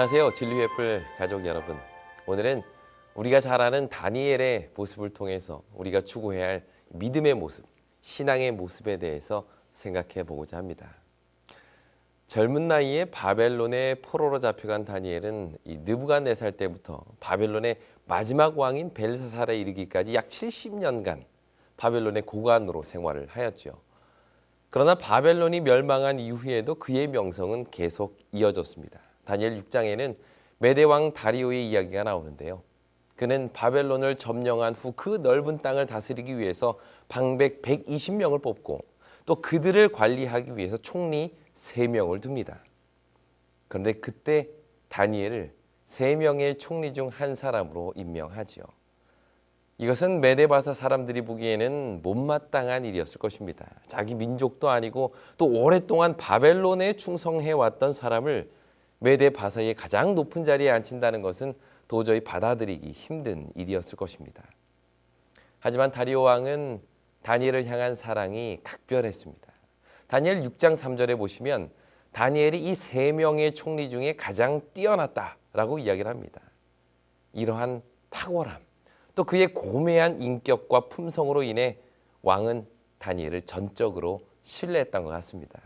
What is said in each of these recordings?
안녕하세요. 진리의 뿔 가족 여러분. 오늘은 우리가 잘 아는 다니엘의 모습을 통해서 우리가 추구해야 할 믿음의 모습, 신앙의 모습에 대해서 생각해 보고자 합니다. 젊은 나이에 바벨론의 포로로 잡혀간 다니엘은 이 느부갓네살 때부터 바벨론의 마지막 왕인 벨사살에 이르기까지 약 70년간 바벨론의 고관으로 생활을 하였죠. 그러나 바벨론이 멸망한 이후에도 그의 명성은 계속 이어졌습니다. 다니엘 6장에는 메대왕 다리오의 이야기가 나오는데요. 그는 바벨론을 점령한 후 그 넓은 땅을 다스리기 위해서 방백 120명을 뽑고 또 그들을 관리하기 위해서 총리 3명을 둡니다. 그런데 그때 다니엘을 3명의 총리 중 한 사람으로 임명하지요. 이것은 메데바사 사람들이 보기에는 못마땅한 일이었을 것입니다. 자기 민족도 아니고 또 오랫동안 바벨론에 충성해왔던 사람을 메데바사의 가장 높은 자리에 앉힌다는 것은 도저히 받아들이기 힘든 일이었을 것입니다. 하지만 다리오 왕은 다니엘을 향한 사랑이 각별했습니다. 다니엘 6장 3절에 보시면 다니엘이 이 3명의 총리 중에 가장 뛰어났다라고 이야기를 합니다. 이러한 탁월함, 또 그의 고매한 인격과 품성으로 인해 왕은 다니엘을 전적으로 신뢰했던 것 같습니다.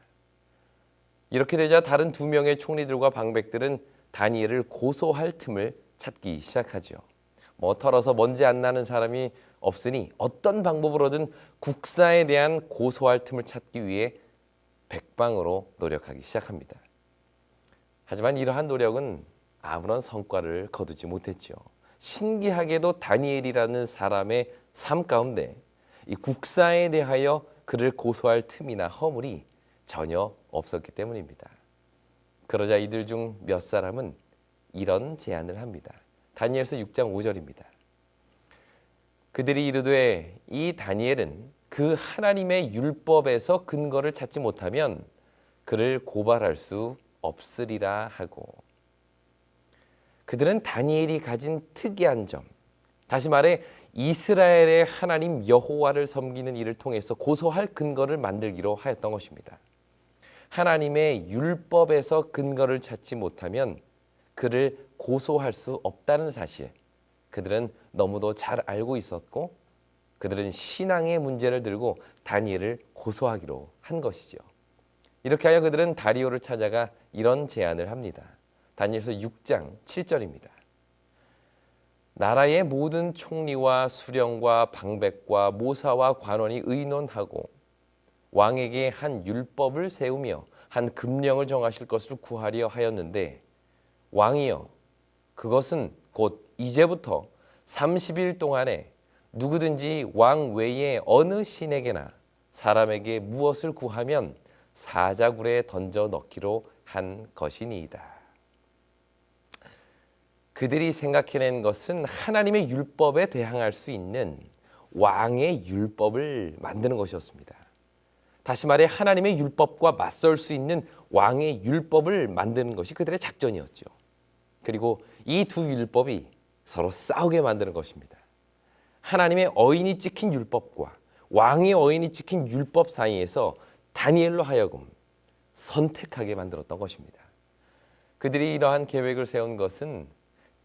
이렇게 되자 다른 2명의 총리들과 방백들은 다니엘을 고소할 틈을 찾기 시작하죠. 털어서 먼지 안 나는 사람이 없으니 어떤 방법으로든 국사에 대한 고소할 틈을 찾기 위해 백방으로 노력하기 시작합니다. 하지만 이러한 노력은 아무런 성과를 거두지 못했죠. 신기하게도 다니엘이라는 사람의 삶 가운데 이 국사에 대하여 그를 고소할 틈이나 허물이 전혀 없었기 때문입니다. 그러자 이들 중 몇 사람은 이런 제안을 합니다. 다니엘서 6장 5절입니다. 그들이 이르되 이 다니엘은 그 하나님의 율법에서 근거를 찾지 못하면 그를 고발할 수 없으리라 하고, 그들은 다니엘이 가진 특이한 점, 다시 말해 이스라엘의 하나님 여호와를 섬기는 일을 통해서 고소할 근거를 만들기로 하였던 것입니다. 하나님의 율법에서 근거를 찾지 못하면 그를 고소할 수 없다는 사실, 그들은 너무도 잘 알고 있었고 그들은 신앙의 문제를 들고 다니엘을 고소하기로 한 것이죠. 이렇게 하여 그들은 다리오를 찾아가 이런 제안을 합니다. 다니엘서 6장 7절입니다. 나라의 모든 총리와 수령과 방백과 모사와 관원이 의논하고 왕에게 한 율법을 세우며 한 금령을 정하실 것을 구하려 하였는데, 왕이여, 그것은 곧 이제부터 30일 동안에 누구든지 왕 외에 어느 신에게나 사람에게 무엇을 구하면 사자굴에 던져 넣기로 한 것이니이다. 그들이 생각해낸 것은 하나님의 율법에 대항할 수 있는 왕의 율법을 만드는 것이었습니다. 다시 말해 하나님의 율법과 맞설 수 있는 왕의 율법을 만드는 것이 그들의 작전이었죠. 그리고 이 두 율법이 서로 싸우게 만드는 것입니다. 하나님의 어인이 찍힌 율법과 왕의 어인이 찍힌 율법 사이에서 다니엘로 하여금 선택하게 만들었던 것입니다. 그들이 이러한 계획을 세운 것은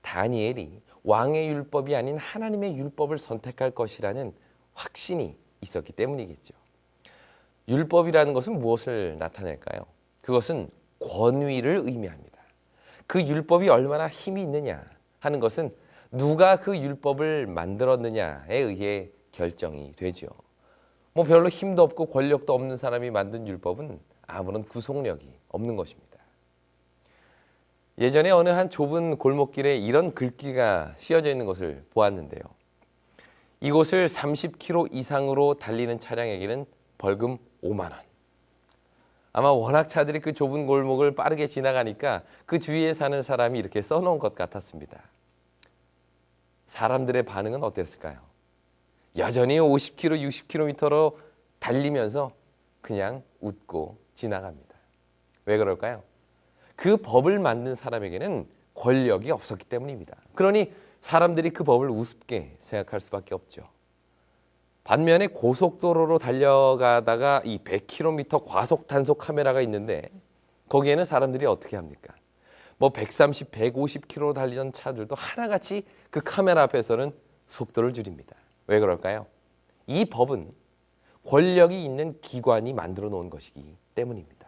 다니엘이 왕의 율법이 아닌 하나님의 율법을 선택할 것이라는 확신이 있었기 때문이겠죠. 율법이라는 것은 무엇을 나타낼까요? 그것은 권위를 의미합니다. 그 율법이 얼마나 힘이 있느냐 하는 것은 누가 그 율법을 만들었느냐에 의해 결정이 되죠. 별로 힘도 없고 권력도 없는 사람이 만든 율법은 아무런 구속력이 없는 것입니다. 예전에 어느 한 좁은 골목길에 이런 글귀가 씌어져 있는 것을 보았는데요. 이곳을 30km 이상으로 달리는 차량에게는 벌금 5만 원. 아마 워낙 차들이 그 좁은 골목을 빠르게 지나가니까 그 주위에 사는 사람이 이렇게 써놓은 것 같았습니다. 사람들의 반응은 어땠을까요? 여전히 50km, 60km로 달리면서 그냥 웃고 지나갑니다. 왜 그럴까요? 그 법을 만든 사람에게는 권력이 없었기 때문입니다. 그러니 사람들이 그 법을 우습게 생각할 수밖에 없죠. 반면에 고속도로로 달려가다가 이 100km 과속 단속 카메라가 있는데 거기에는 사람들이 어떻게 합니까? 뭐 130, 150km 달리던 차들도 하나같이 그 카메라 앞에서는 속도를 줄입니다. 왜 그럴까요? 이 법은 권력이 있는 기관이 만들어 놓은 것이기 때문입니다.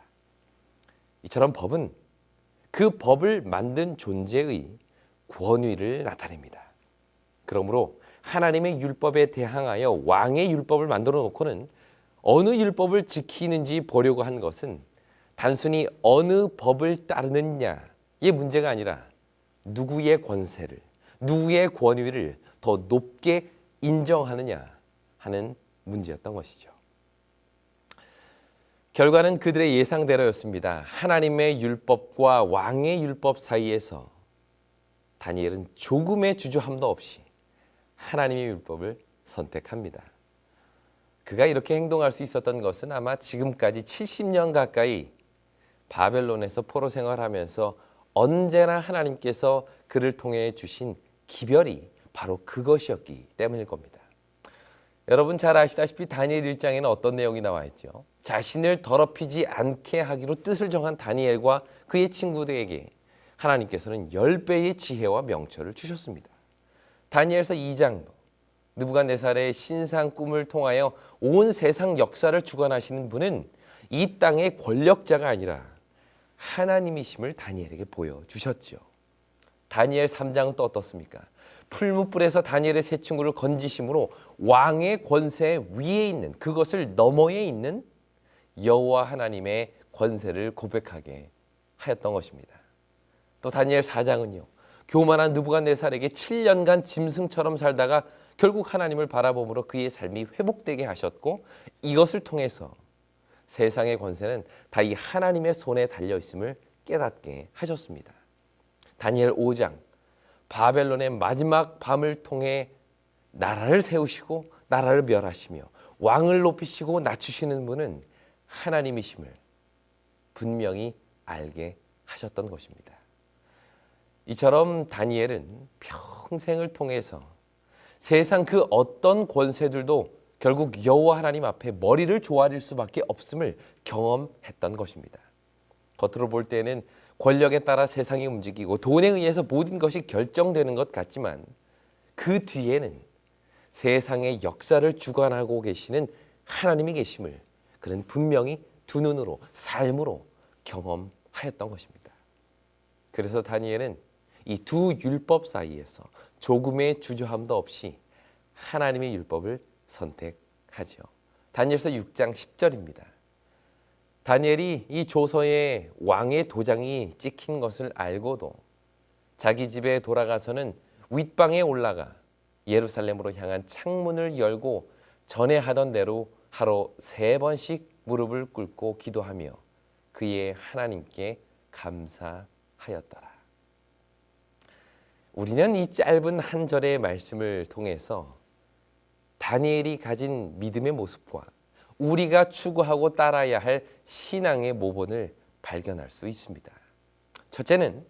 이처럼 법은 그 법을 만든 존재의 권위를 나타냅니다. 그러므로 하나님의 율법에 대항하여 왕의 율법을 만들어 놓고는 어느 율법을 지키는지 보려고 한 것은 단순히 어느 법을 따르느냐의 문제가 아니라 누구의 권세를, 누구의 권위를 더 높게 인정하느냐 하는 문제였던 것이죠. 결과는 그들의 예상대로였습니다. 하나님의 율법과 왕의 율법 사이에서 다니엘은 조금의 주저함도 없이 하나님의 율법을 선택합니다. 그가 이렇게 행동할 수 있었던 것은 아마 지금까지 70년 가까이 바벨론에서 포로 생활하면서 언제나 하나님께서 그를 통해 주신 기별이 바로 그것이었기 때문일 겁니다. 여러분 잘 아시다시피 다니엘 1장에는 어떤 내용이 나와 있죠? 자신을 더럽히지 않게 하기로 뜻을 정한 다니엘과 그의 친구들에게 하나님께서는 10배의 지혜와 명철을 주셨습니다. 다니엘서 2장도 느부갓네살의 신상 꿈을 통하여 온 세상 역사를 주관하시는 분은 이 땅의 권력자가 아니라 하나님이심을 다니엘에게 보여주셨죠. 다니엘 3장은 또 어떻습니까? 풀무불에서 다니엘의 세 친구를 건지심으로 왕의 권세 위에 있는, 그것을 너머에 있는 여호와 하나님의 권세를 고백하게 하였던 것입니다. 또 다니엘 4장은요. 교만한 느부갓네살에게 7년간 짐승처럼 살다가 결국 하나님을 바라봄으로 그의 삶이 회복되게 하셨고, 이것을 통해서 세상의 권세는 다 이 하나님의 손에 달려 있음을 깨닫게 하셨습니다. 다니엘 5장, 바벨론의 마지막 밤을 통해 나라를 세우시고 나라를 멸하시며 왕을 높이시고 낮추시는 분은 하나님이심을 분명히 알게 하셨던 것입니다. 이처럼 다니엘은 평생을 통해서 세상 그 어떤 권세들도 결국 여호와 하나님 앞에 머리를 조아릴 수밖에 없음을 경험했던 것입니다. 겉으로 볼 때는 권력에 따라 세상이 움직이고 돈에 의해서 모든 것이 결정되는 것 같지만 그 뒤에는 세상의 역사를 주관하고 계시는 하나님이 계심을 그는 분명히 두 눈으로, 삶으로 경험하였던 것입니다. 그래서 다니엘은 이 두 율법 사이에서 조금의 주저함도 없이 하나님의 율법을 선택하죠. 다니엘서 6장 10절입니다. 다니엘이 이 조서에 왕의 도장이 찍힌 것을 알고도 자기 집에 돌아가서는 윗방에 올라가 예루살렘으로 향한 창문을 열고 전에 하던 대로 하루 3번씩 무릎을 꿇고 기도하며 그의 하나님께 감사하였더라. 우리는 이 짧은 한 절의 말씀을 통해서 다니엘이 가진 믿음의 모습과 우리가 추구하고 따라야 할 신앙의 모본을 발견할 수 있습니다. 첫째는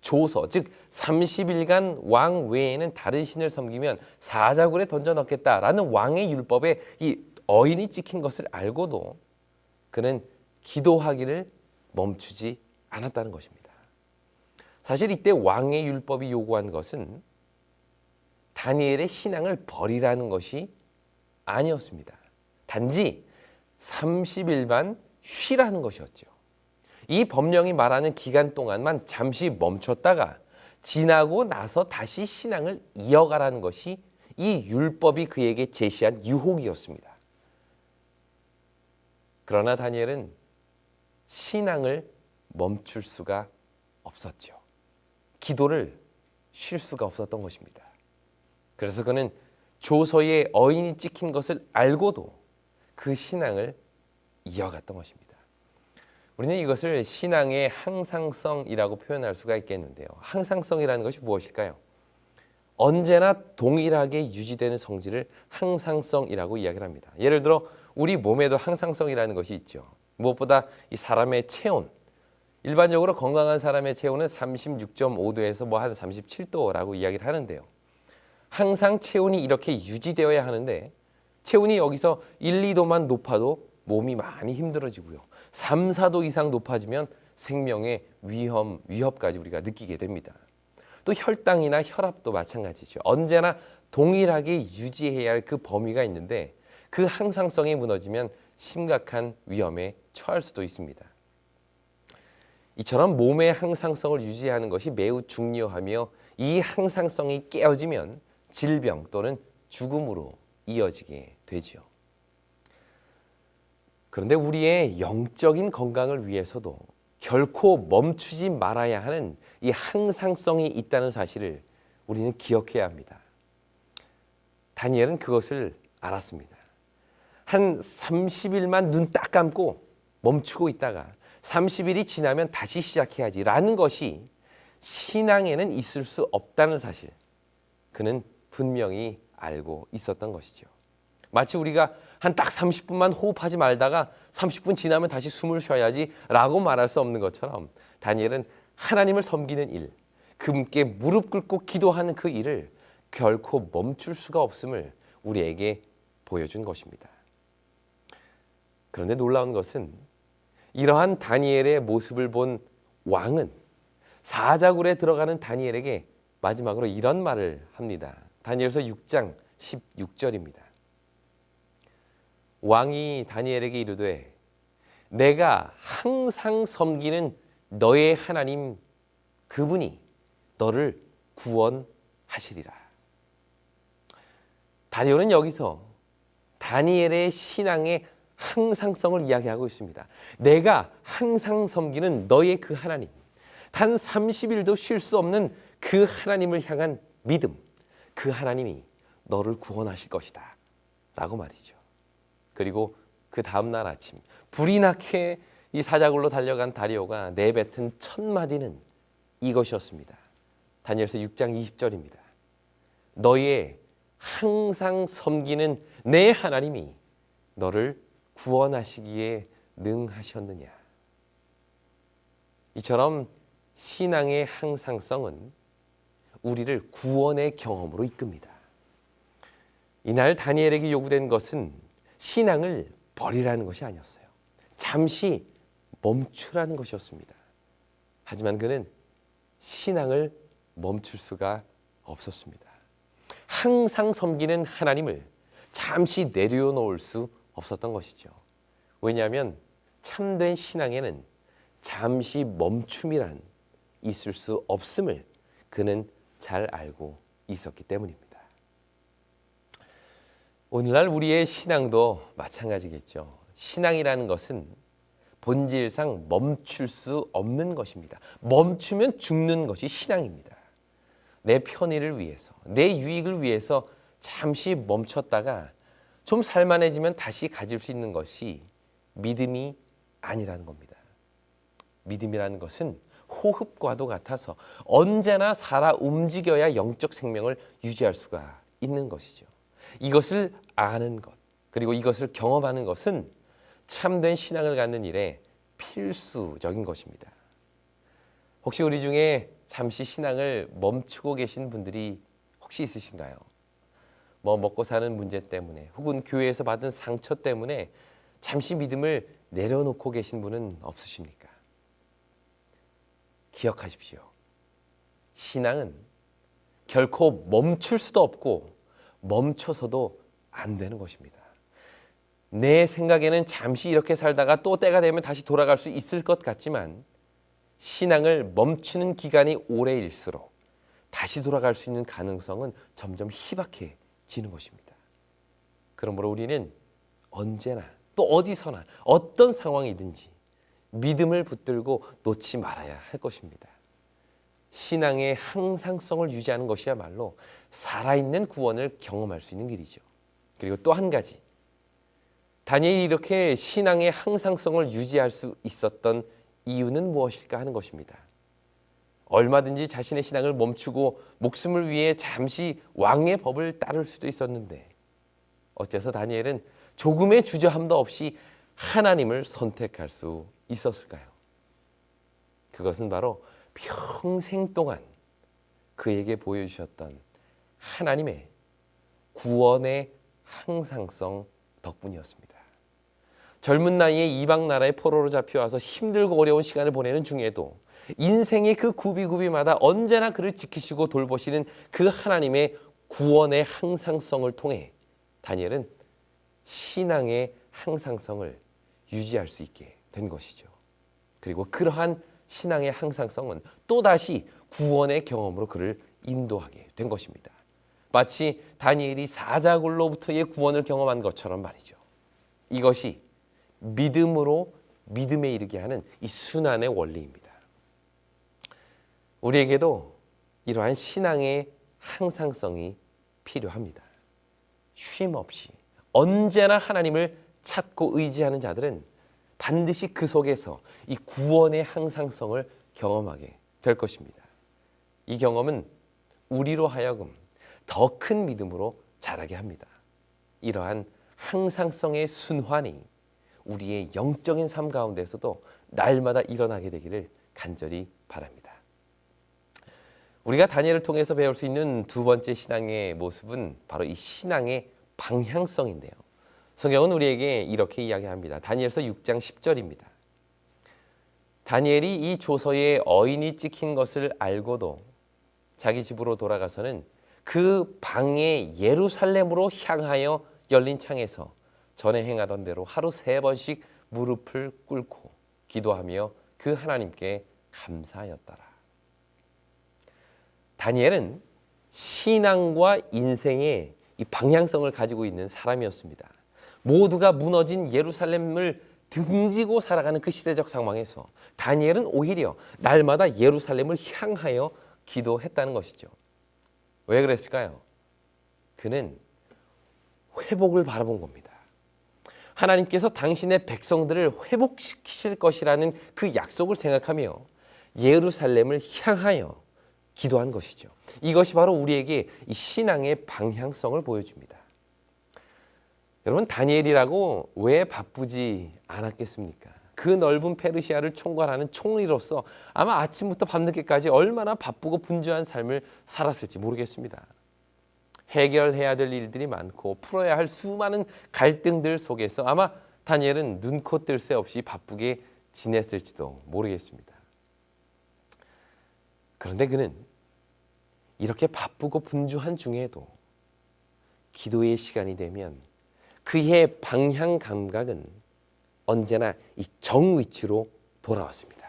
조서, 즉 30일간 왕 외에는 다른 신을 섬기면 사자굴에 던져 넣겠다라는 왕의 율법에 이 어인이 찍힌 것을 알고도 그는 기도하기를 멈추지 않았다는 것입니다. 사실 이때 왕의 율법이 요구한 것은 다니엘의 신앙을 버리라는 것이 아니었습니다. 단지 30일만 쉬라는 것이었죠. 이 법령이 말하는 기간 동안만 잠시 멈췄다가 지나고 나서 다시 신앙을 이어가라는 것이 이 율법이 그에게 제시한 유혹이었습니다. 그러나 다니엘은 신앙을 멈출 수가 없었죠. 기도를 쉴 수가 없었던 것입니다. 그래서 그는 조서에 어인이 찍힌 것을 알고도 그 신앙을 이어갔던 것입니다. 우리는 이것을 신앙의 항상성이라고 표현할 수가 있겠는데요. 항상성이라는 것이 무엇일까요? 언제나 동일하게 유지되는 성질을 항상성이라고 이야기를 합니다. 예를 들어 우리 몸에도 항상성이라는 것이 있죠. 무엇보다 이 사람의 체온, 일반적으로 건강한 사람의 체온은 36.5도에서 뭐 한 37도라고 이야기를 하는데요. 항상 체온이 이렇게 유지되어야 하는데 체온이 여기서 1, 2도만 높아도 몸이 많이 힘들어지고요. 3, 4도 이상 높아지면 생명의 위협까지 우리가 느끼게 됩니다. 또 혈당이나 혈압도 마찬가지죠. 언제나 동일하게 유지해야 할 그 범위가 있는데 그 항상성이 무너지면 심각한 위험에 처할 수도 있습니다. 이처럼 몸의 항상성을 유지하는 것이 매우 중요하며 이 항상성이 깨어지면 질병 또는 죽음으로 이어지게 되죠. 그런데 우리의 영적인 건강을 위해서도 결코 멈추지 말아야 하는 이 항상성이 있다는 사실을 우리는 기억해야 합니다. 다니엘은 그것을 알았습니다. 한 30일만 눈 딱 감고 멈추고 있다가 30일이 지나면 다시 시작해야지라는 것이 신앙에는 있을 수 없다는 사실, 그는 분명히 알고 있었던 것이죠. 마치 우리가 한 딱 30분만 호흡하지 말다가 30분 지나면 다시 숨을 쉬어야지 라고 말할 수 없는 것처럼 다니엘은 하나님을 섬기는 일, 그분께 무릎 꿇고 기도하는 그 일을 결코 멈출 수가 없음을 우리에게 보여준 것입니다. 그런데 놀라운 것은 이러한 다니엘의 모습을 본 왕은 사자굴에 들어가는 다니엘에게 마지막으로 이런 말을 합니다. 다니엘서 6장 16절입니다. 왕이 다니엘에게 이르되 내가 항상 섬기는 너의 하나님 그분이 너를 구원하시리라. 다니엘은 여기서 다니엘의 신앙의 항상성을 이야기하고 있습니다. 내가 항상 섬기는 너의 그 하나님, 단 30일도 쉴 수 없는 그 하나님을 향한 믿음, 그 하나님이 너를 구원하실 것이다 라고 말이죠. 그리고 그 다음날 아침 불이 나게 이 사자굴로 달려간 다리오가 내뱉은 첫 마디는 이것이었습니다. 다니엘서 6장 20절입니다. 너의 항상 섬기는 내 하나님이 너를 구원하시기에 능하셨느냐. 이처럼 신앙의 항상성은 우리를 구원의 경험으로 이끕니다. 이날 다니엘에게 요구된 것은 신앙을 버리라는 것이 아니었어요. 잠시 멈추라는 것이었습니다. 하지만 그는 신앙을 멈출 수가 없었습니다. 항상 섬기는 하나님을 잠시 내려놓을 수 없었던 것이죠. 왜냐하면 참된 신앙에는 잠시 멈춤이란 있을 수 없음을 그는 잘 알고 있었기 때문입니다. 오늘날 우리의 신앙도 마찬가지겠죠. 신앙이라는 것은 본질상 멈출 수 없는 것입니다. 멈추면 죽는 것이 신앙입니다. 내 편의를 위해서, 내 유익을 위해서 잠시 멈췄다가 좀 살만해지면 다시 가질 수 있는 것이 믿음이 아니라는 겁니다. 믿음이라는 것은 호흡과도 같아서 언제나 살아 움직여야 영적 생명을 유지할 수가 있는 것이죠. 이것을 아는 것, 그리고 이것을 경험하는 것은 참된 신앙을 갖는 일에 필수적인 것입니다. 혹시 우리 중에 잠시 신앙을 멈추고 계신 분들이 혹시 있으신가요? 먹고 사는 문제 때문에 혹은 교회에서 받은 상처 때문에 잠시 믿음을 내려놓고 계신 분은 없으십니까? 기억하십시오. 신앙은 결코 멈출 수도 없고 멈춰서도 안 되는 것입니다. 내 생각에는 잠시 이렇게 살다가 또 때가 되면 다시 돌아갈 수 있을 것 같지만 신앙을 멈추는 기간이 오래일수록 다시 돌아갈 수 있는 가능성은 점점 희박해지는 것입니다. 그러므로 우리는 언제나 또 어디서나 어떤 상황이든지 믿음을 붙들고 놓지 말아야 할 것입니다. 신앙의 항상성을 유지하는 것이야말로 살아있는 구원을 경험할 수 있는 길이죠. 그리고 또 한 가지, 다니엘이 이렇게 신앙의 항상성을 유지할 수 있었던 이유는 무엇일까 하는 것입니다. 얼마든지 자신의 신앙을 멈추고 목숨을 위해 잠시 왕의 법을 따를 수도 있었는데 어째서 다니엘은 조금의 주저함도 없이 하나님을 선택할 수 있었을까요? 그것은 바로 평생 동안 그에게 보여주셨던 하나님의 구원의 항상성 덕분이었습니다. 젊은 나이에 이방 나라의 포로로 잡혀와서 힘들고 어려운 시간을 보내는 중에도 인생의 그 구비구비마다 언제나 그를 지키시고 돌보시는 그 하나님의 구원의 항상성을 통해 다니엘은 신앙의 항상성을 유지할 수 있게 된 것이죠. 그리고 그러한 신앙의 항상성은 또다시 구원의 경험으로 그를 인도하게 된 것입니다. 마치 다니엘이 사자굴로부터의 구원을 경험한 것처럼 말이죠. 이것이 믿음으로 믿음에 이르게 하는 이 순환의 원리입니다. 우리에게도 이러한 신앙의 항상성이 필요합니다. 쉼 없이 언제나 하나님을 찾고 의지하는 자들은 반드시 그 속에서 이 구원의 항상성을 경험하게 될 것입니다. 이 경험은 우리로 하여금 더 큰 믿음으로 자라게 합니다. 이러한 항상성의 순환이 우리의 영적인 삶 가운데서도 날마다 일어나게 되기를 간절히 바랍니다. 우리가 다니엘을 통해서 배울 수 있는 두 번째 신앙의 모습은 바로 이 신앙의 방향성인데요. 성경은 우리에게 이렇게 이야기합니다. 다니엘서 6장 10절입니다. 다니엘이 이 조서에 어인이 찍힌 것을 알고도 자기 집으로 돌아가서는 그 방에 예루살렘으로 향하여 열린 창에서 전에 행하던 대로 하루 3번씩 무릎을 꿇고 기도하며 그 하나님께 감사하였더라. 다니엘은 신앙과 인생의 이 방향성을 가지고 있는 사람이었습니다. 모두가 무너진 예루살렘을 등지고 살아가는 그 시대적 상황에서 다니엘은 오히려 날마다 예루살렘을 향하여 기도했다는 것이죠. 왜 그랬을까요? 그는 회복을 바라본 겁니다. 하나님께서 당신의 백성들을 회복시키실 것이라는 그 약속을 생각하며 예루살렘을 향하여 기도한 것이죠. 이것이 바로 우리에게 이 신앙의 방향성을 보여줍니다. 여러분, 다니엘이라고 왜 바쁘지 않았겠습니까? 그 넓은 페르시아를 총괄하는 총리로서 아마 아침부터 밤늦게까지 얼마나 바쁘고 분주한 삶을 살았을지 모르겠습니다. 해결해야 될 일들이 많고 풀어야 할 수많은 갈등들 속에서 아마 다니엘은 눈코 뜰 새 없이 바쁘게 지냈을지도 모르겠습니다. 그런데 그는 이렇게 바쁘고 분주한 중에도 기도의 시간이 되면 그의 방향 감각은 언제나 이 정위치로 돌아왔습니다.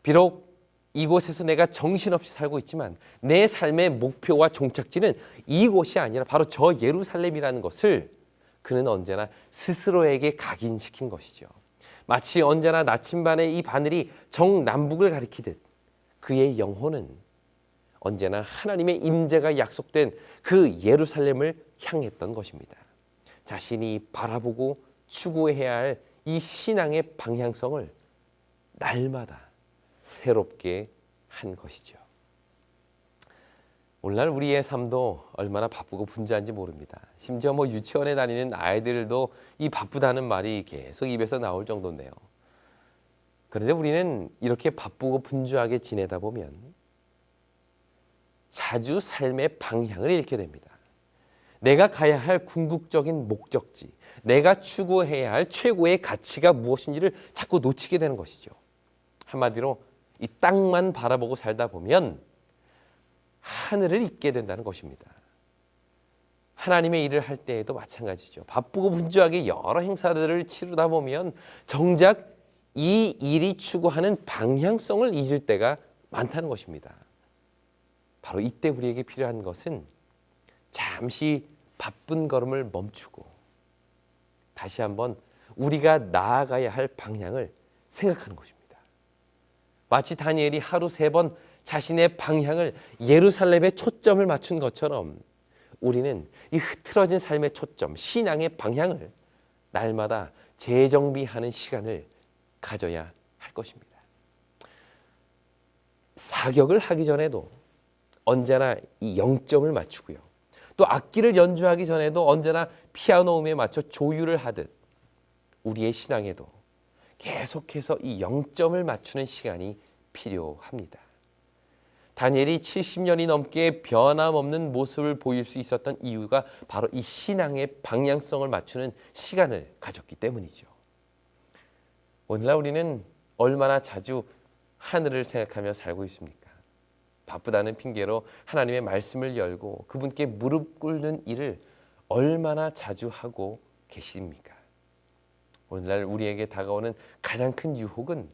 비록 이곳에서 내가 정신없이 살고 있지만 내 삶의 목표와 종착지는 이곳이 아니라 바로 저 예루살렘이라는 것을 그는 언제나 스스로에게 각인시킨 것이죠. 마치 언제나 나침반의 이 바늘이 정남북을 가리키듯 그의 영혼은 언제나 하나님의 임재가 약속된 그 예루살렘을 향했던 것입니다. 자신이 바라보고 추구해야 할 이 신앙의 방향성을 날마다 새롭게 한 것이죠. 오늘날 우리의 삶도 얼마나 바쁘고 분주한지 모릅니다. 심지어 유치원에 다니는 아이들도 이 바쁘다는 말이 계속 입에서 나올 정도인데요. 그런데 우리는 이렇게 바쁘고 분주하게 지내다 보면 자주 삶의 방향을 잃게 됩니다. 내가 가야 할 궁극적인 목적지, 내가 추구해야 할 최고의 가치가 무엇인지를 자꾸 놓치게 되는 것이죠. 한마디로 이 땅만 바라보고 살다 보면 하늘을 잊게 된다는 것입니다. 하나님의 일을 할 때에도 마찬가지죠. 바쁘고 분주하게 여러 행사들을 치르다 보면 정작 이 일이 추구하는 방향성을 잊을 때가 많다는 것입니다. 바로 이때 우리에게 필요한 것은 잠시 바쁜 걸음을 멈추고 다시 한번 우리가 나아가야 할 방향을 생각하는 것입니다. 마치 다니엘이 하루 3번 자신의 방향을 예루살렘에 초점을 맞춘 것처럼 우리는 이 흐트러진 삶의 초점, 신앙의 방향을 날마다 재정비하는 시간을 가져야 할 것입니다. 사격을 하기 전에도 언제나 이 영점을 맞추고요. 또 악기를 연주하기 전에도 언제나 피아노 음에 맞춰 조율을 하듯 우리의 신앙에도 계속해서 이 영점을 맞추는 시간이 필요합니다. 다니엘이 70년이 넘게 변함없는 모습을 보일 수 있었던 이유가 바로 이 신앙의 방향성을 맞추는 시간을 가졌기 때문이죠. 오늘날 우리는 얼마나 자주 하늘을 생각하며 살고 있습니까? 바쁘다는 핑계로 하나님의 말씀을 열고 그분께 무릎 꿇는 일을 얼마나 자주 하고 계십니까? 오늘날 우리에게 다가오는 가장 큰 유혹은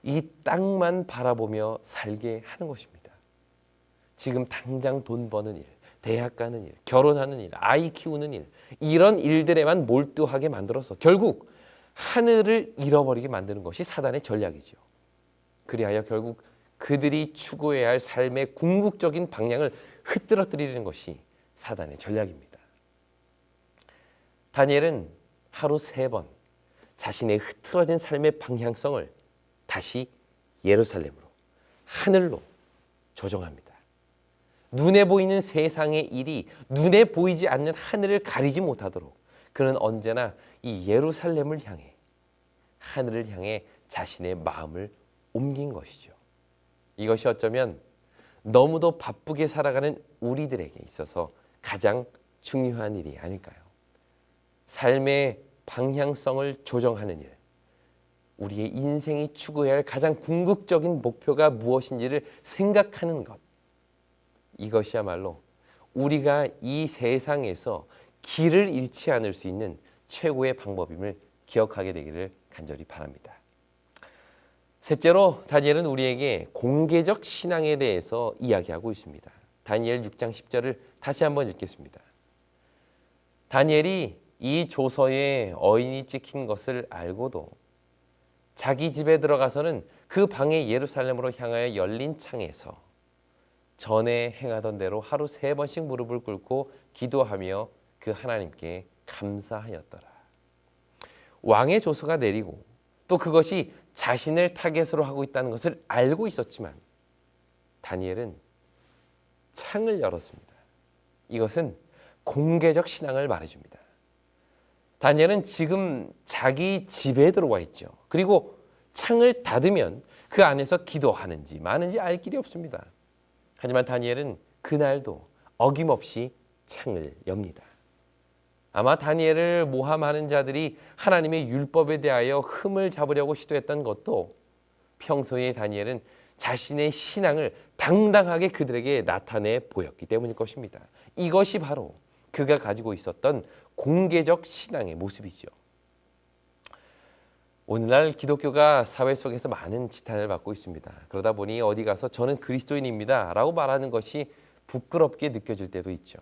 이 땅만 바라보며 살게 하는 것입니다. 지금 당장 돈 버는 일, 대학 가는 일, 결혼하는 일, 아이 키우는 일, 이런 일들에만 몰두하게 만들어서 결국 하늘을 잃어버리게 만드는 것이 사단의 전략이죠. 그리하여 결국 그들이 추구해야 할 삶의 궁극적인 방향을 흐트러뜨리는 것이 사단의 전략입니다. 다니엘은 하루 3번 자신의 흐트러진 삶의 방향성을 다시 예루살렘으로, 하늘로 조정합니다. 눈에 보이는 세상의 일이 눈에 보이지 않는 하늘을 가리지 못하도록 그는 언제나 이 예루살렘을 향해, 하늘을 향해 자신의 마음을 옮긴 것이죠. 이것이 어쩌면 너무도 바쁘게 살아가는 우리들에게 있어서 가장 중요한 일이 아닐까요? 삶의 방향성을 조정하는 일, 우리의 인생이 추구해야 할 가장 궁극적인 목표가 무엇인지를 생각하는 것, 이것이야말로 우리가 이 세상에서 길을 잃지 않을 수 있는 최고의 방법임을 기억하게 되기를 간절히 바랍니다. 셋째로 다니엘은 우리에게 공개적 신앙에 대해서 이야기하고 있습니다. 다니엘 6장 10절을 다시 한번 읽겠습니다. 다니엘이 이 조서에 어인이 찍힌 것을 알고도 자기 집에 들어가서는 그 방에 예루살렘으로 향하여 열린 창에서 전에 행하던 대로 하루 3번씩 무릎을 꿇고 기도하며 그 하나님께 감사하였더라. 왕의 조서가 내리고 또 그것이 자신을 타겟으로 하고 있다는 것을 알고 있었지만 다니엘은 창을 열었습니다. 이것은 공개적 신앙을 말해줍니다. 다니엘은 지금 자기 집에 들어와 있죠. 그리고 창을 닫으면 그 안에서 기도하는지 마는지 알 길이 없습니다. 하지만 다니엘은 그날도 어김없이 창을 엽니다. 아마 다니엘을 모함하는 자들이 하나님의 율법에 대하여 흠을 잡으려고 시도했던 것도 평소에 다니엘은 자신의 신앙을 당당하게 그들에게 나타내 보였기 때문일 것입니다. 이것이 바로 그가 가지고 있었던 공개적 신앙의 모습이죠. 오늘날 기독교가 사회 속에서 많은 지탄을 받고 있습니다. 그러다 보니 어디 가서 저는 그리스도인입니다 라고 말하는 것이 부끄럽게 느껴질 때도 있죠.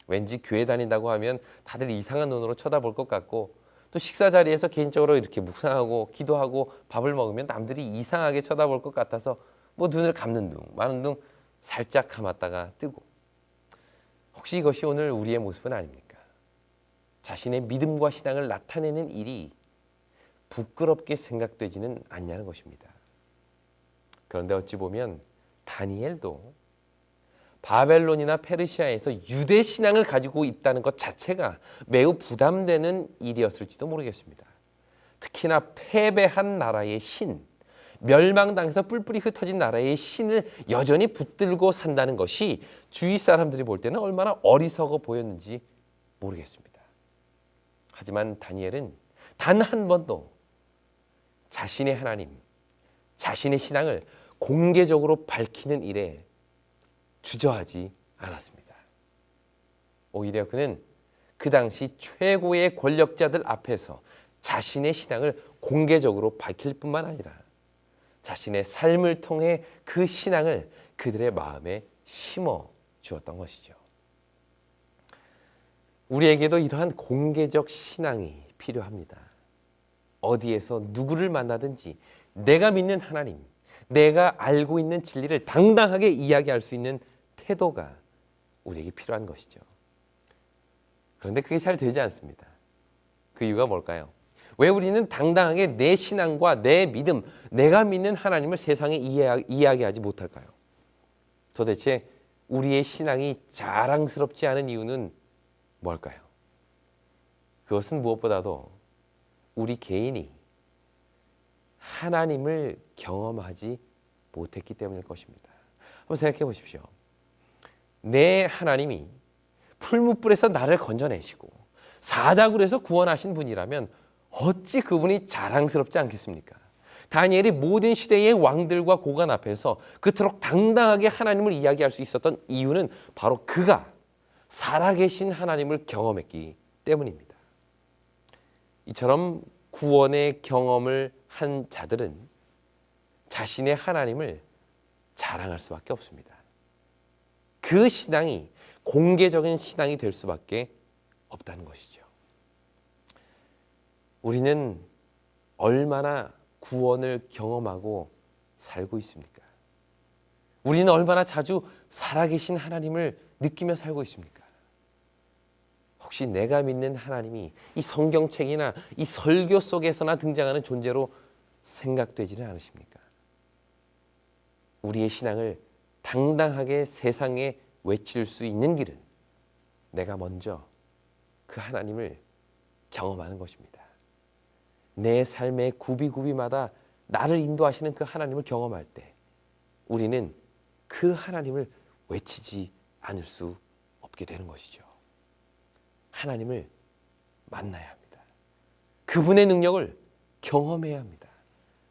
왠지 교회 다닌다고 하면 다들 이상한 눈으로 쳐다볼 것 같고 또 식사 자리에서 개인적으로 이렇게 묵상하고 기도하고 밥을 먹으면 남들이 이상하게 쳐다볼 것 같아서 뭐 눈을 감는 둥 마는 둥 살짝 감았다가 뜨고, 혹시 이것이 오늘 우리의 모습은 아닙니까? 자신의 믿음과 신앙을 나타내는 일이 부끄럽게 생각되지는 않냐는 것입니다. 그런데 어찌 보면 다니엘도 바벨론이나 페르시아에서 유대 신앙을 가지고 있다는 것 자체가 매우 부담되는 일이었을지도 모르겠습니다. 특히나 패배한 나라의 신, 멸망당해서 뿔뿔이 흩어진 나라의 신을 여전히 붙들고 산다는 것이 주위 사람들이 볼 때는 얼마나 어리석어 보였는지 모르겠습니다. 하지만 다니엘은 단 한 번도 자신의 하나님, 자신의 신앙을 공개적으로 밝히는 일에 주저하지 않았습니다. 오히려 그는 그 당시 최고의 권력자들 앞에서 자신의 신앙을 공개적으로 밝힐 뿐만 아니라 자신의 삶을 통해 그 신앙을 그들의 마음에 심어 주었던 것이죠. 우리에게도 이러한 공개적 신앙이 필요합니다. 어디에서 누구를 만나든지 내가 믿는 하나님, 내가 알고 있는 진리를 당당하게 이야기할 수 있는 태도가 우리에게 필요한 것이죠. 그런데 그게 잘 되지 않습니다. 그 이유가 뭘까요? 왜 우리는 당당하게 내 신앙과 내 믿음, 내가 믿는 하나님을 세상에 이야기하지 못할까요? 도대체 우리의 신앙이 자랑스럽지 않은 이유는 뭘까요? 그것은 무엇보다도 우리 개인이 하나님을 경험하지 못했기 때문일 것입니다. 한번 생각해 보십시오. 내 하나님이 풀무불에서 나를 건져내시고 사자굴에서 구원하신 분이라면 어찌 그분이 자랑스럽지 않겠습니까? 다니엘이 모든 시대의 왕들과 고관 앞에서 그토록 당당하게 하나님을 이야기할 수 있었던 이유는 바로 그가 살아계신 하나님을 경험했기 때문입니다. 이처럼 구원의 경험을 한 자들은 자신의 하나님을 자랑할 수밖에 없습니다. 그 신앙이 공개적인 신앙이 될 수밖에 없다는 것이죠. 우리는 얼마나 구원을 경험하고 살고 있습니까? 우리는 얼마나 자주 살아계신 하나님을 느끼며 살고 있습니까? 혹시 내가 믿는 하나님이 이 성경책이나 이 설교 속에서나 등장하는 존재로 생각되지는 않으십니까? 우리의 신앙을 당당하게 세상에 외칠 수 있는 길은 내가 먼저 그 하나님을 경험하는 것입니다. 내 삶의 구비구비마다 나를 인도하시는 그 하나님을 경험할 때 우리는 그 하나님을 외치지 않을 수 없게 되는 것이죠. 하나님을 만나야 합니다. 그분의 능력을 경험해야 합니다.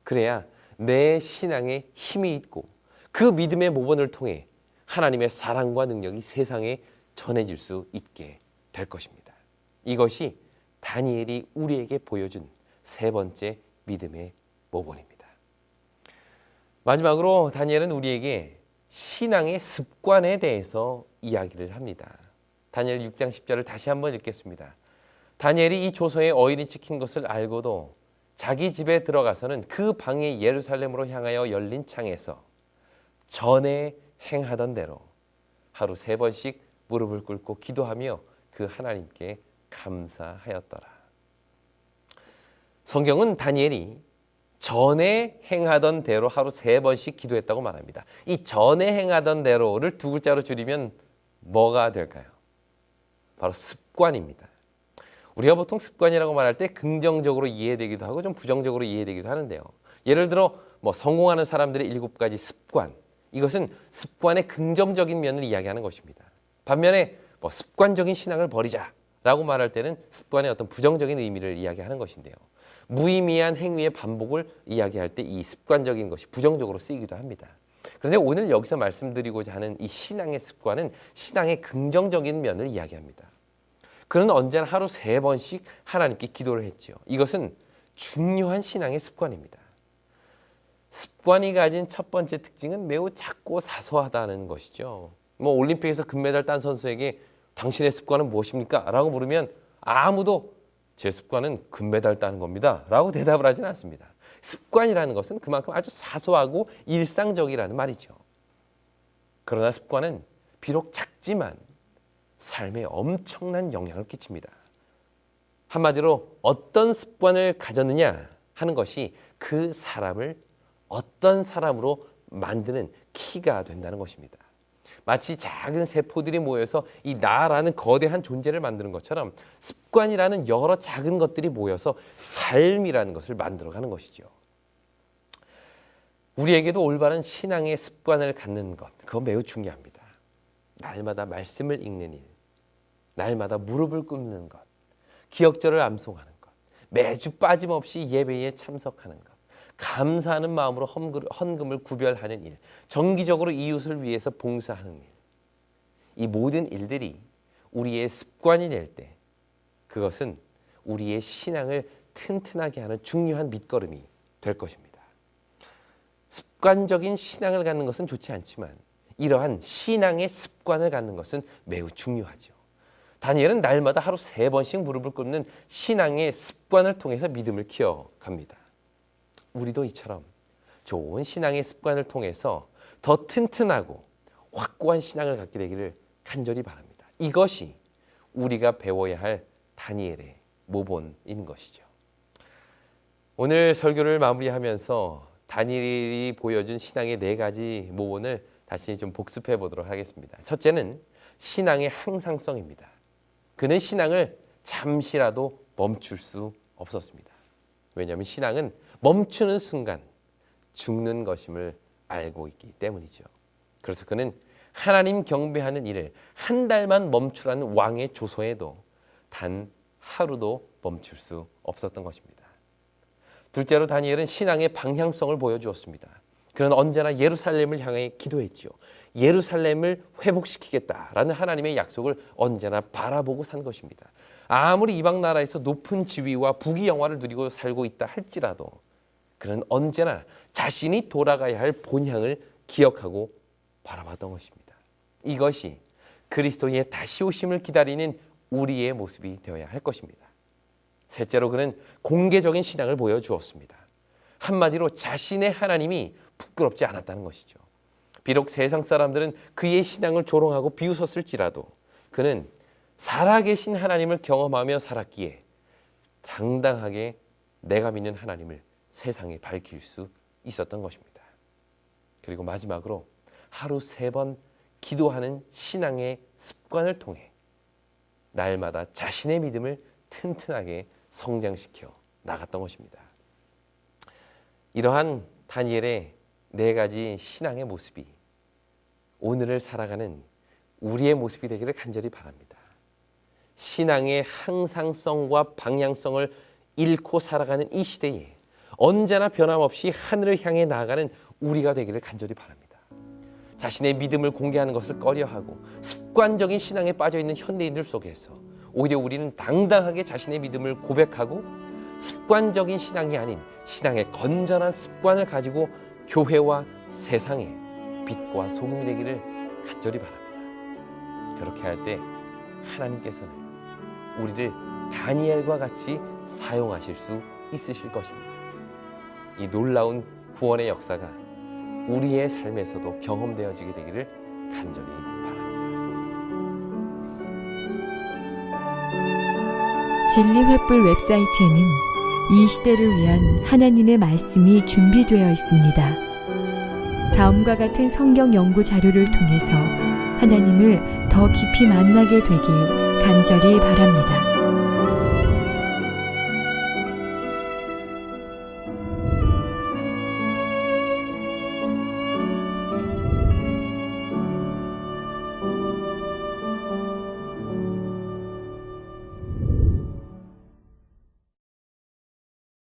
그래야 내 신앙에 힘이 있고 그 믿음의 모본을 통해 하나님의 사랑과 능력이 세상에 전해질 수 있게 될 것입니다. 이것이 다니엘이 우리에게 보여준 세 번째 믿음의 모본입니다. 마지막으로 다니엘은 우리에게 신앙의 습관에 대해서 이야기를 합니다. 다니엘 6장 10절을 다시 한번 읽겠습니다. 다니엘이 이 조서에 어인이 찍힌 것을 알고도 자기 집에 들어가서는 그 방이 예루살렘으로 향하여 열린 창에서 전에 행하던 대로 하루 3번씩 무릎을 꿇고 기도하며 그 하나님께 감사하였더라. 성경은 다니엘이 전에 행하던 대로 하루 3번씩 기도했다고 말합니다. 이 전에 행하던 대로를 2글자로 줄이면 뭐가 될까요? 바로 습관입니다. 우리가 보통 습관이라고 말할 때 긍정적으로 이해되기도 하고 좀 부정적으로 이해되기도 하는데요. 예를 들어 성공하는 사람들의 7가지 습관, 이것은 습관의 긍정적인 면을 이야기하는 것입니다. 반면에 습관적인 신앙을 버리자라고 말할 때는 습관의 어떤 부정적인 의미를 이야기하는 것인데요. 무의미한 행위의 반복을 이야기할 때 이 습관적인 것이 부정적으로 쓰이기도 합니다. 그런데 오늘 여기서 말씀드리고자 하는 이 신앙의 습관은 신앙의 긍정적인 면을 이야기합니다. 그는 언제나 하루 3번씩 하나님께 기도를 했죠. 이것은 중요한 신앙의 습관입니다. 습관이 가진 첫 번째 특징은 매우 작고 사소하다는 것이죠. 올림픽에서 금메달 딴 선수에게 당신의 습관은 무엇입니까? 라고 물으면 아무도 제 습관은 금메달 따는 겁니다 라고 대답을 하지는 않습니다. 습관이라는 것은 그만큼 아주 사소하고 일상적이라는 말이죠. 그러나 습관은 비록 작지만 삶에 엄청난 영향을 끼칩니다. 한마디로 어떤 습관을 가졌느냐 하는 것이 그 사람을 어떤 사람으로 만드는 키가 된다는 것입니다. 마치 작은 세포들이 모여서 이 나라는 거대한 존재를 만드는 것처럼 습관이라는 여러 작은 것들이 모여서 삶이라는 것을 만들어가는 것이죠. 우리에게도 올바른 신앙의 습관을 갖는 것, 그건 매우 중요합니다. 날마다 말씀을 읽는 일, 날마다 무릎을 꿇는 것, 기억절을 암송하는 것, 매주 빠짐없이 예배에 참석하는 것, 감사하는 마음으로 헌금을 구별하는 일, 정기적으로 이웃을 위해서 봉사하는 일, 이 모든 일들이 우리의 습관이 될 때 그것은 우리의 신앙을 튼튼하게 하는 중요한 밑거름이 될 것입니다. 습관적인 신앙을 갖는 것은 좋지 않지만 이러한 신앙의 습관을 갖는 것은 매우 중요하죠. 다니엘은 날마다 하루 3번씩 무릎을 꿇는 신앙의 습관을 통해서 믿음을 키워갑니다. 우리도 이처럼 좋은 신앙의 습관을 통해서 더 튼튼하고 확고한 신앙을 갖게 되기를 간절히 바랍니다. 이것이 우리가 배워야 할 다니엘의 모본인 것이죠. 오늘 설교를 마무리하면서 다니엘이 보여준 신앙의 4가지 모본을 다시 좀 복습해 보도록 하겠습니다. 첫째는 신앙의 항상성입니다. 그는 신앙을 잠시라도 멈출 수 없었습니다. 왜냐하면 신앙은 멈추는 순간 죽는 것임을 알고 있기 때문이죠. 그래서 그는 하나님 경배하는 일을 한 달만 멈추라는 왕의 조서에도 단 하루도 멈출 수 없었던 것입니다. 둘째로 다니엘은 신앙의 방향성을 보여주었습니다. 그는 언제나 예루살렘을 향해 기도했지요. 예루살렘을 회복시키겠다라는 하나님의 약속을 언제나 바라보고 산 것입니다. 아무리 이방 나라에서 높은 지위와 부귀 영화를 누리고 살고 있다 할지라도 그는 언제나 자신이 돌아가야 할 본향을 기억하고 바라봤던 것입니다. 이것이 그리스도의 다시 오심을 기다리는 우리의 모습이 되어야 할 것입니다. 셋째로 그는 공개적인 신앙을 보여주었습니다. 한마디로 자신의 하나님이 부끄럽지 않았다는 것이죠. 비록 세상 사람들은 그의 신앙을 조롱하고 비웃었을지라도 그는 살아계신 하나님을 경험하며 살았기에 당당하게 내가 믿는 하나님을 세상에 밝힐 수 있었던 것입니다. 그리고 마지막으로 하루 3번 기도하는 신앙의 습관을 통해 날마다 자신의 믿음을 튼튼하게 성장시켜 나갔던 것입니다. 이러한 다니엘의 4가지 신앙의 모습이 오늘을 살아가는 우리의 모습이 되기를 간절히 바랍니다. 신앙의 항상성과 방향성을 잃고 살아가는 이 시대에 언제나 변함없이 하늘을 향해 나아가는 우리가 되기를 간절히 바랍니다. 자신의 믿음을 공개하는 것을 꺼려하고 습관적인 신앙에 빠져있는 현대인들 속에서 오히려 우리는 당당하게 자신의 믿음을 고백하고 습관적인 신앙이 아닌 신앙의 건전한 습관을 가지고 교회와 세상에 빛과 소금이 되기를 간절히 바랍니다. 그렇게 할 때 하나님께서는 우리를 다니엘과 같이 사용하실 수 있으실 것입니다. 이 놀라운 구원의 역사가 우리의 삶에서도 경험되어지게 되기를 간절히 바랍니다. 진리횃불 웹사이트에는 이 시대를 위한 하나님의 말씀이 준비되어 있습니다. 다음과 같은 성경 연구 자료를 통해서 하나님을 더 깊이 만나게 되길 간절히 바랍니다.